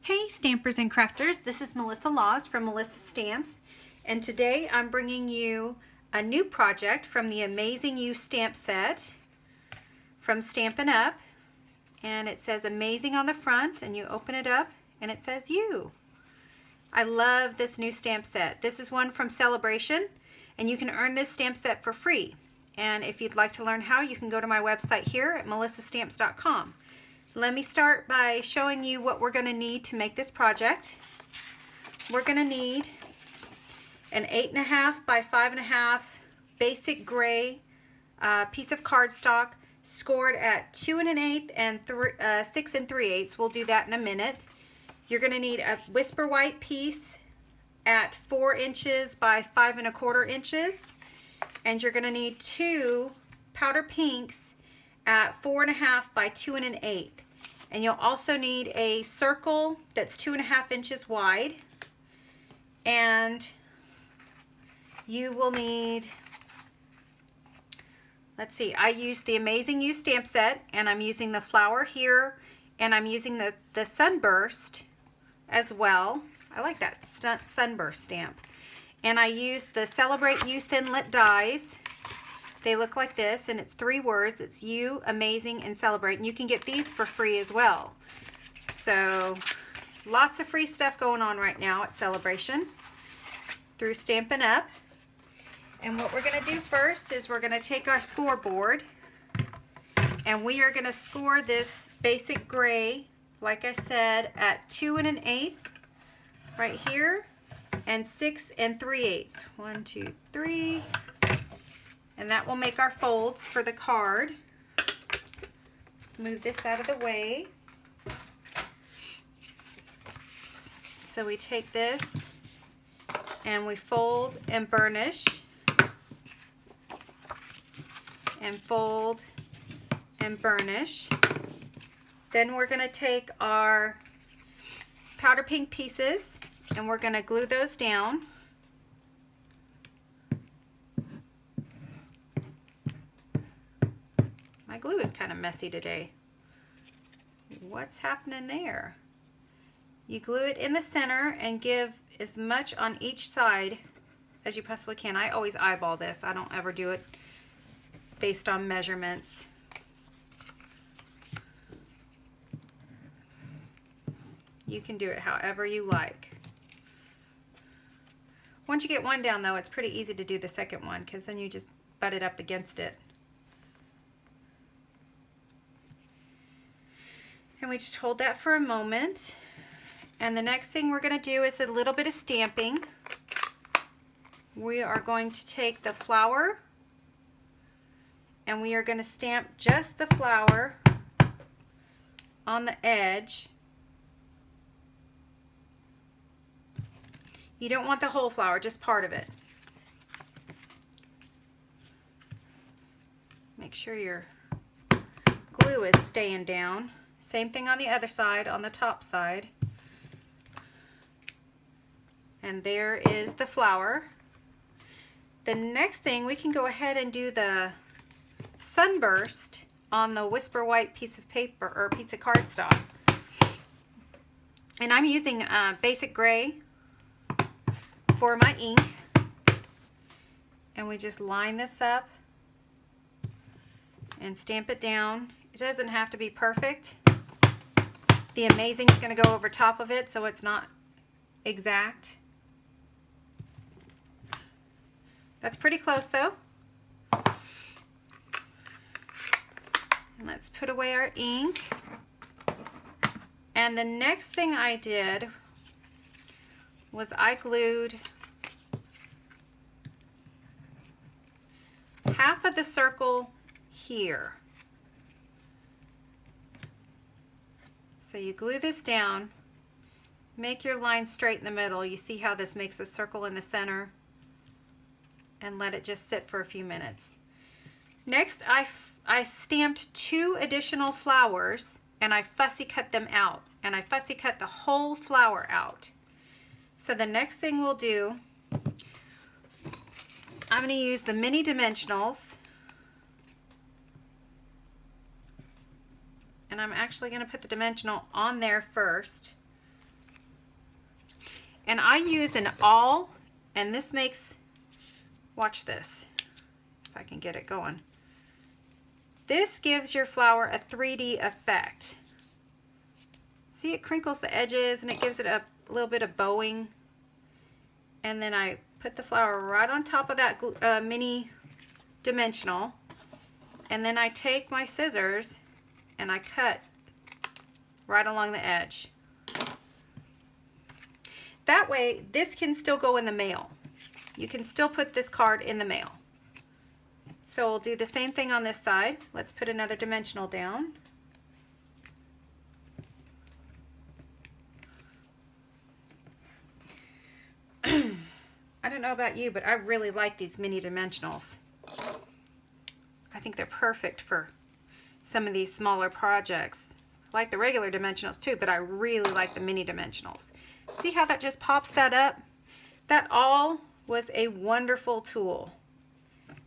Hey Stampers and Crafters, this is Loffler-Laws from Melissa Stamps, and today I'm bringing you a new project from the Amazing You stamp set from Stampin' Up, and it says Amazing on the front, and you open it up and it says You. I love this new stamp set. This is one from Sale-A-Bration, and you can earn this stamp set for free. And if you'd like to learn how, you can go to my website here at melissastamps.com. Let me start by showing you what we're going to need to make this project. We're going to need an 8.5 by 5.5 basic gray piece of cardstock scored at 2 1/8 and 6 3/8. We'll do that in a minute. You're going to need a whisper white piece at 4 inches by 5 1/4 inches, and you're going to need 2 powder pinks at 4.5 by 2 1/8. And you'll also need a circle that's 2.5 inches wide. And you will need, let's see, I used the Amazing You stamp set, and I'm using the flower here, and I'm using the sunburst as well. I like that sunburst stamp. And I used the Celebrate You thin lit dies. They look like this, and it's 3 words. It's You, Amazing, and Celebrate. And you can get these for free as well. So lots of free stuff going on right now at Sale-A-Bration through Stampin' Up. And what we're going to do first is we're going to take our scoreboard, and we are going to score this basic gray, like I said, at 2 1/8 right here, and 6 3/8. 1, 2, 3. And that will make our folds for the card. Let's move this out of the way. So we take this and we fold and burnish, and fold and burnish. Then we're going to take our powder pink pieces and we're going to glue those down. My glue is kind of messy today. What's happening there? You glue it in the center and give as much on each side as you possibly can. I always eyeball this. I don't ever do it based on measurements. You can do it however you like. Once you get one down though, it's pretty easy to do the second one, because then you just butt it up against it. And we just hold that for a moment. And the next thing we're going to do is a little bit of stamping. We are going to take the flower and we are going to stamp just the flower on the edge. You don't want the whole flower, just part of it. Make sure your glue is staying down. Same thing on the other side, on the top side. And there is the flower. The next thing, we can go ahead and do the sunburst on the whisper white piece of paper or piece of cardstock. And I'm using basic gray for my ink. And we just line this up and stamp it down. It doesn't have to be perfect. The Amazing is going to go over top of it, so it's not exact. That's pretty close though. And let's put away our ink. And the next thing I did was I glued half of the circle here. So you glue this down, make your line straight in the middle. You see how this makes a circle in the center, and let it just sit for a few minutes. Next, I stamped 2 additional flowers, and I fussy cut them out, and I fussy cut the whole flower out. So the next thing we'll do, I'm going to use the mini dimensionals, and I'm actually going to put the dimensional on there first. And I use an awl, and this makes, watch this, if I can get it going. This gives your flower a 3D effect. See, it crinkles the edges and it gives it a little bit of bowing. And then I put the flower right on top of that mini dimensional. And then I take my scissors and I cut right along the edge. That way, this can still go in the mail. You can still put this card in the mail. So we'll do the same thing on this side. Let's put another dimensional down. I don't know about you, but I really like these mini dimensionals. I think they're perfect for some of these smaller projects. I like the regular dimensionals too, but I really like the mini dimensionals. See how that just pops that up? That all was a wonderful tool.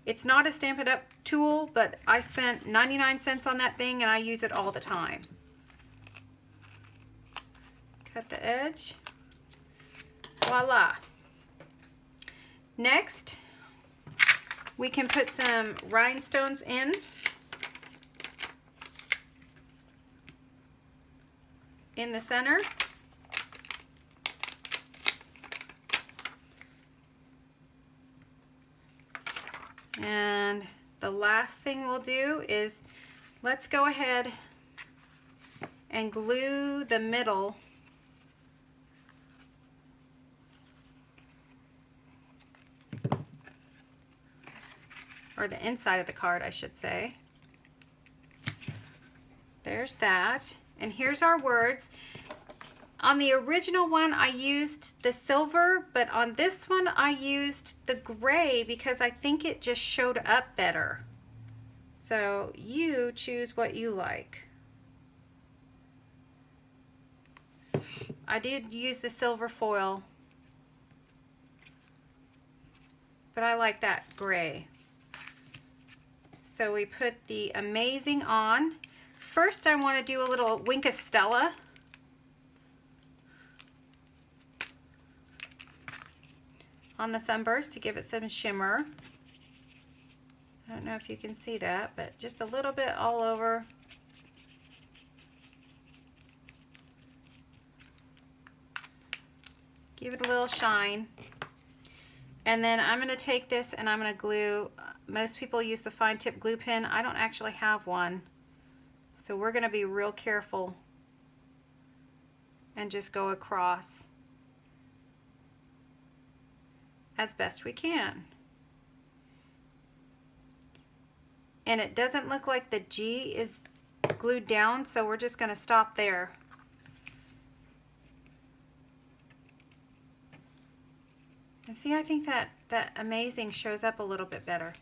It's not a Stampin' Up tool, but I spent 99 cents on that thing and I use it all the time. Cut the edge. Voila. Next, we can put some rhinestones in the center. And the last thing we'll do is, let's go ahead and glue the middle or the inside of the card, I should say. There's that. And here's our words. On the original one, I used the silver, but on this one, I used the gray because I think it just showed up better. So you choose what you like. I did use the silver foil, but I like that gray. So we put the Amazing on. First, I want to do a little Wink of Stella. On the sunburst to give it some shimmer. I don't know if you can see that, but just a little bit all over. Give it a little shine. And then I'm going to take this and I'm going to glue. Most people use the fine tip glue pen. I don't actually have one. So we're going to be real careful and just go across as best we can. And it doesn't look like the G is glued down, so we're just going to stop there. And see, I think that Amazing shows up a little bit better.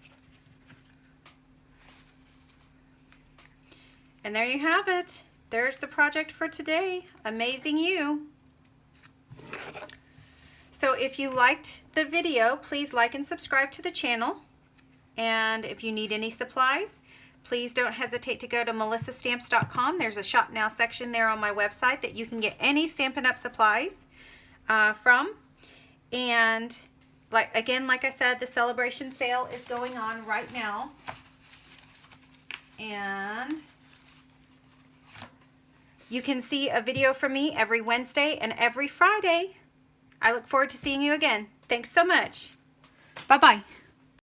And there you have it. There's the project for today. Amazing You. So if you liked the video, please like and subscribe to the channel. And if you need any supplies, please don't hesitate to go to melissastamps.com. There's a Shop Now section there on my website that you can get any Stampin' Up! Supplies from. And like I said, the Sale-A-Bration sale is going on right now. And you can see a video from me every Wednesday and every Friday. I look forward to seeing you again. Thanks so much. Bye-bye.